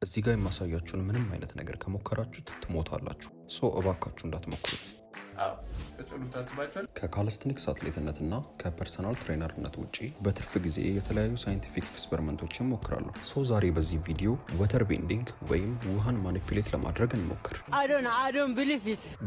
እዚህ ጋር የማሳያችሁን ምንም አይነት ነገር ከሞከራችሁት ትሞታላችሁ። እባካችሁ እንዳትሞክሩት። ከካሊስቴኒክስ አትሌትነትና ከፐርሰናል ትሬነርነት ውጪ በትርፍ ጊዜ የተለያዩ ሳይንቲፊክ ኤክስፐሪመንቶችን ሞክራለሁ። ዛሬ በዚህ ቪዲዮ ወተር ቤንዲንግ ወይም ውሃን ማኒፑሌት ለማድረግ እንሞክር።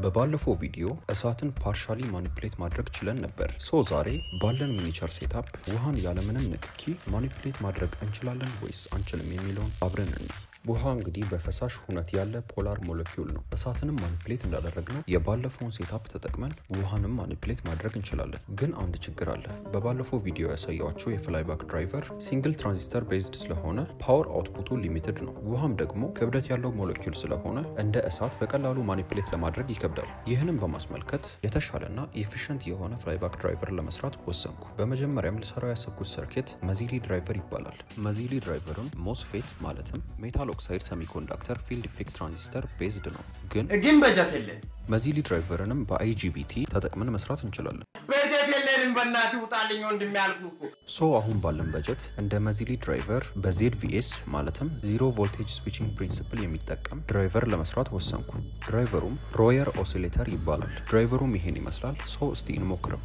በባለፈው ቪዲዮ እሳትን ፓርሻሊ ማኒፑሌት ማድረግ ችለን ነበር። ዛሬ ባለን ሚኒቸር ሴታፕ ውሃን ያለምንም ንክኪ ማኒፑሌት ማድረግ እንችላለን ወይስ አንችልም የሚለውን አብረን እንይ። ውሃ እንግዲህ በፈሳሽ ሁነት ያለ ፖላር ሞለኪውል ነው። እሳትንም ማኒፑሌት እንዳደረግነው የባለፈውን ሴታፕ ተጠቅመን ውሃንም ማኒፑሌት ማድረግ እንችላለን። ግን አንድ ችግር አለ። በባለፈው ቪዲዮ ያሳያችሁ የፍላይባክ ድራይቨር ሲንግል ትራንዚስተር ቤዝድ ስለሆነ ፓወር አውትፑቱ ሊሚትድ ነው። ውሃም ደግሞ ክብደት ያለው ሞለኪውል ስለሆነ እንደ እሳት በቀላሉ ማኒፑሌት ለማድረግ ይከብዳል። ይህንም በማስመልከት የተሻለና ኤፊሽንት የሆነ ፍላይባክ ድራይቨር ለመስራት ወሰንኩ። በመጀመሪያም ልሰራው ያሰብኩት ሰርኪት መዚሊ ድራይቨር ይባላል። መዚሊ ድራይቨርም ሞስፌት ማለትም ሜታል ኦክሳይድ ሰሚኮንዳክተር ፊልድ ኢፌክት ትራንዚስተር ቤዝድ ነው። ግን በጀት የለን። መዚሊ ድራይቨርንም በአይጂቢቲ ተጠቅመን መስራት እንችላለን። በጀት የለንም። በእናትህ ውጣልኝ ወንድሜ ያልኩህ። አሁን ባለን በጀት እንደ መዚሊ ድራይቨር በዜድቪኤስ ማለትም ዚሮ ቮልቴጅ ስዊቺንግ ፕሪንሲፕል የሚጠቀም ድራይቨር ለመስራት ወሰንኩ። ድራይቨሩም ሮየር ኦሲሌተር ይባላል። ድራይቨሩም ይሄን ይመስላል። እስቲ እንሞክረው።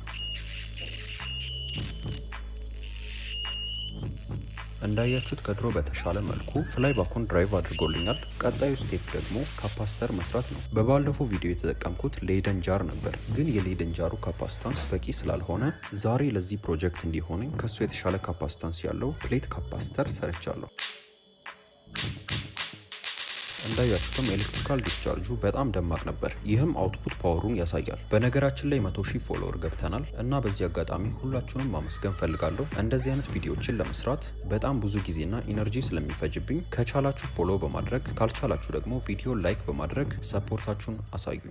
እንዳያችሁት ከድሮ በተሻለ መልኩ ፍላይባኩን ድራይቭ አድርጎልኛል። ቀጣዩ ስቴፕ ደግሞ ካፓስተር መስራት ነው። በባለፈው ቪዲዮ የተጠቀምኩት ሌደን ጃር ነበር፣ ግን የሌደን ጃሩ ካፓሲታንስ በቂ ስላልሆነ ዛሬ ለዚህ ፕሮጀክት እንዲሆነኝ ከሱ የተሻለ ካፓሲታንስ ያለው ፕሌት ካፓስተር ሰርቻለሁ። እንዳያችሁትም ኤሌክትሪካል ዲስቻርጁ በጣም ደማቅ ነበር። ይህም አውትፑት ፓወሩን ያሳያል። በነገራችን ላይ 100,000 ፎሎወር ገብተናል እና በዚህ አጋጣሚ ሁላችሁንም ማመስገን ፈልጋለሁ። እንደዚህ አይነት ቪዲዮዎችን ለመስራት በጣም ብዙ ጊዜና ኢነርጂ ስለሚፈጅብኝ ከቻላችሁ ፎሎ በማድረግ ካልቻላችሁ ደግሞ ቪዲዮ ላይክ በማድረግ ሰፖርታችሁን አሳዩ።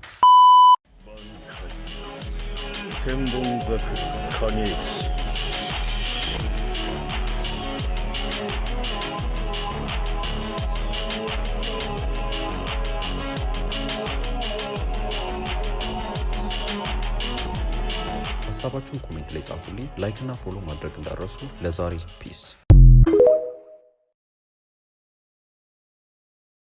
ሀሳባችሁን ኮሜንት ላይ ጻፉልኝ። ላይክ እና ፎሎ ማድረግ እንዳረሱ። ለዛሬ ፒስ